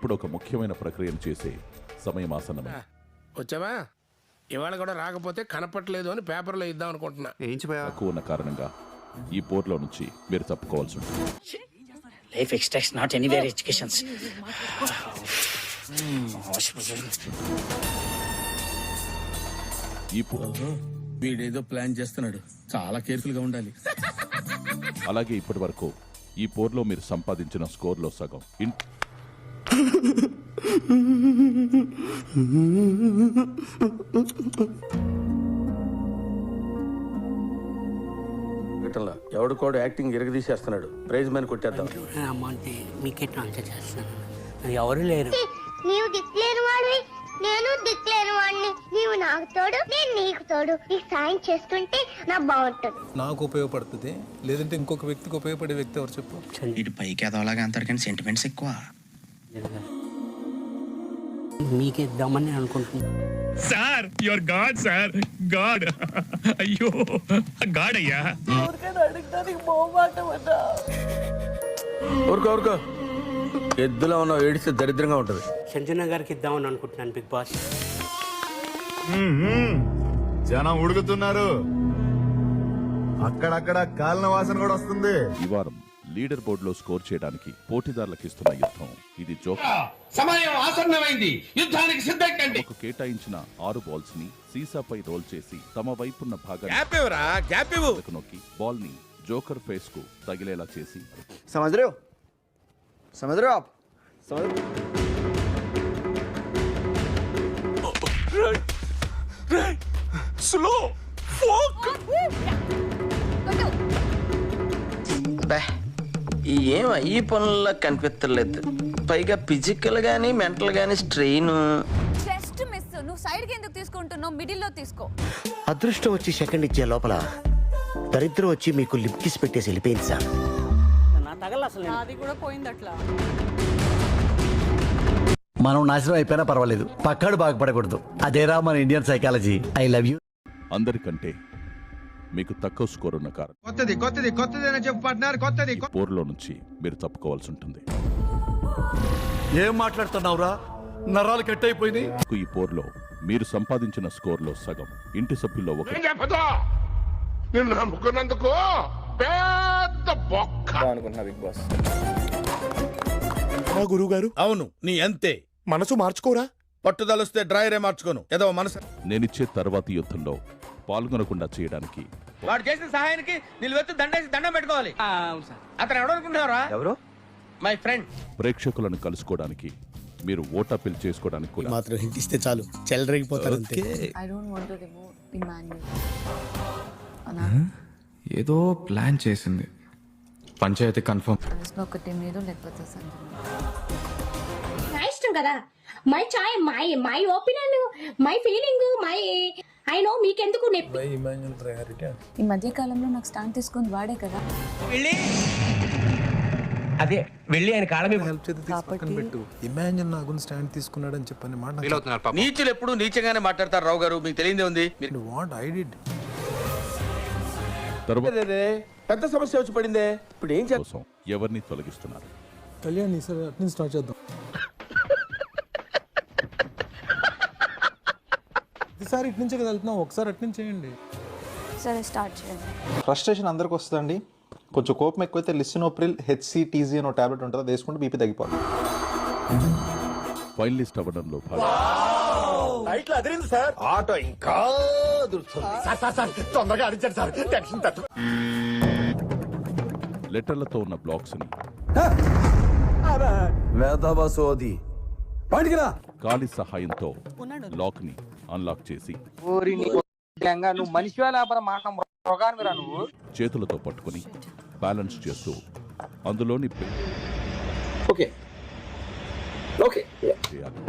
ఇప్పుడు ఒక ముఖ్యమైన ప్రక్రియను చేసే సమయం ఆసన్నమే. వచ్చావా? ఇవాళ కూడా రాకపోతే కనపట్లేదు అని పేపర్లో ఇద్దాం అనుకుంటున్నా. తక్కువ ఉన్న కారణంగా ఈ పోర్లో నుంచి మీరు తప్పుకోవాల్సి ఉంటుంది. Life extracts not anywhere educations. వీడేదో ప్లాన్ చేస్తున్నాడు, చాలా కేర్ఫుల్ గా ఉండాలి. అలాగే ఇప్పటి వరకు ఈ పోర్లో మీరు సంపాదించిన స్కోర్లో సగం ఎవడు కూడా యాక్టింగ్ ఇరగదీసేస్తున్నాడు. ప్రైజ్ మ్యాన్ కొట్టేద్దాం. అమ్మంటే మీకెట్లా ఆన్సర్ చేస్తాను. ఎవరు లేరు. నీవు దిక్కులేని వాడివి, నేను దిక్కులేని వాడిని. నీవు నాకు తోడు, నేను నీకు తోడు. నీకు సాయం చేస్తుంటే నాకు బాగుంటుంది. నాకు ఉపయోగపడుతుంది, లేదంటే ఇంకొక వ్యక్తికి ఉపయోగపడే వ్యక్తి ఎవరు చెప్పు. ఇటు పైకి ఎదవలాగా అంటారు కానీ సెంటిమెంట్స్ ఎక్కువ. మీకేద్దామని అనుకుంటున్నాను. Sir your God, sir God. అయ్యో గాడ్ అయ్యా. ఊరుకో ఎద్దులో ఉన్న ఏడిస్తే దరిద్రంగా ఉంటది. సంజన గారికి ఇద్దామని అనుకుంటున్నాను బిగ్ బాస్. జనం ఉడుకుతున్నారు, అక్కడక్కడ కాలిన వాసన కూడా వస్తుంది. ఈ వారం లీడర్ బోర్డులో స్కోర్ చేయడానికి పోటీదారులకు ఇస్తున్న యుద్ధం ఇది. సమయం ఆసన్నమైంది, యుద్ధానికి సిద్ధండి. తమకు కేటాయించిన 6 బాల్స్ ని సీసాపై రోల్ చేసి తమ వైపున్న భాగాన్ని నొక్కి బాల్ ని జోకర్ ఫేస్ కు తగిలేలా చేసి స్లో ఫోక్. ఏం ఈ పనుల్లో కనిపించలేదు. పైగా ఫిజికల్ గానీ మెంటల్ గానీ స్ట్రెయిన్. Just miss. నువ్వు సైడ్ కి ఎందుకు తీసుకుంటున్నావు? మిడిల్ లో తీసుకో. అదృష్టం వచ్చి సెకండ్ ఇచ్చే లోపల దరిద్రం వచ్చి మీకు లిప్ కిస్ పెట్టేసి వెళ్ళిపోయింది సార్. అది కూడా పోయింది అట్లా. మనం నాశనం అయిపోయినా పర్వాలేదు, పక్కాడు బాగుపడకూడదు. అదేరా మన Indian psychology. I love you. అందరికంటే మీకు తక్కువ స్కోర్ ఉన్న కారణం పోర్లో నుంచి మీరు తప్పుకోవాల్సి ఉంటుంది. ఏం మాట్లాడుతున్నావురా? నరాలు కట్ అయిపోయింది. ఈ పోర్లో మీరు సంపాదించిన స్కోర్లో సగం ఇంటి సభ్యుల్లో ఒక నిన్ను నమ్ముకున్నందుకు పెద్ద బొక్క అనుకుంటున్నా బిగ్ బాస్. గురువు గారు, అవును నీ అంతే. మనసు మార్చుకోరా. పట్టుదలొస్తే డ్రాయరే మార్చుకోను. ఏదో మనసు. నేనిచ్చే తర్వాతి యుద్ధంలో పాల్గొనకుండా చేయడానికి వాడు చేసిన సహాయానికి నిలువెత్తు దండేసి దండం పెట్టుకోవాలి. అతను ఎవడు అనుకుంటున్నారా? ఎవరు? My friend. ప్రేక్షకులను కలుసుకోవడానికి మీరు ఓట్ అప్పీల్ చేసుకోవడానికి కూడా మాత్రం హింట్ ఇస్తే చాలు, చెలరేగిపోతారు అంతే. I don't want to remove Emmanuel. ఏదో ప్లాన్ చేసింది. పంచాయతీ కన్ఫర్మ్. ఒకటి మీరు లేకపోతే సంజన. నా ఇష్టం కదా. My chai, my opinion, my feeling, my I know. మీకెందుకు నొప్పి? ఈ మధ్య కాలంలో నాకు స్టాండ్ తీసుకుని వాడే కదా. అదే వెళ్ళి ఆయన కాళ్ళ మీద హెల్ప్ చేసి పక్కన పెట్టు. ఇమాన్యుల్ నా గురించి స్టాండ్ తీసుకున్నాడని చెప్పని మాట. నీచులు ఎప్పుడు నీచంగానే మాట్లాడతారు రావు గారు, మీకు తెలియదే ఉంది. What I did. తర్వాత పెద్ద సమస్య వచ్చి పడిందే. ఇప్పుడు ఏం కోసం ఎవరిని తొలగిస్తున్నారు? కళ్యాణ్ సార్ అటు నుంచి స్టార్ట్ చేద్దాం. ఈసారి ఇటు నుంచే కదా వెళ్తున్నాం, ఒకసారి అటు నుంచి చేయండి. సరే స్టార్ట్ చేయండి. ఫ్రస్ట్రేషన్ అందరికి వస్తుందండి. కొంచెం కోపం ఎక్కువైతే లిసినోప్రిల్ HCTZ అని ఒక టాబ్లెట్ ఉంటుంది, అది వేసుకుంటే బీపీ తగ్గిపోతుంది. ఫైనలిస్ట్ అవ్వడంలో ఆటో ఇంకా తొందరగా అడిచారు సార్, టెన్షన్ తట్టు. లెటర్లతో ఉన్న బ్లాక్స్ ని కాలి సహాయంతో లాక్ ని అన్లాక్ చేసి చేతులతో పట్టుకుని బ్యాలెన్స్ చేస్తూ అందులోని చేయాలి.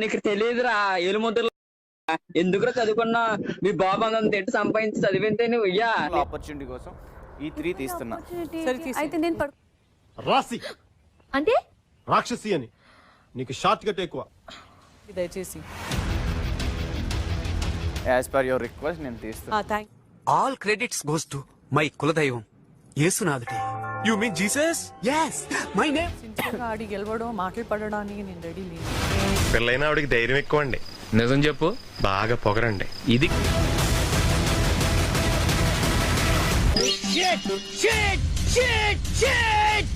నీకు తెలియదురా ఎలుముద్రలు ఎందుకు చదువుకున్నా. మీ బాబు అంత ఎట్టు సంపాదించి చదివితే నువ్వు ఆపర్చునిటీ కోసం ఈ 3 తీస్తున్నా. అయితే నేను రాసి అంటే రాక్షసి అని నీకు షార్ట్ కట్ ఎక్కువ. దయచేసి యాజ్ పర్ యువర్ రిక్వెస్ట్ నేను తీస్తున్నా. All credits goes to my కులదైవం యేసునాథుడే. You mean Jesus? ఆడి గెలవడం మాటలు పడడానికి నేను రెడీ లేదు. పెళ్ళైన ఆవిడకి ధైర్యం ఎక్కువ అండి. నిజం చెప్పు. బాగా పొగరండి. ఇది Shit!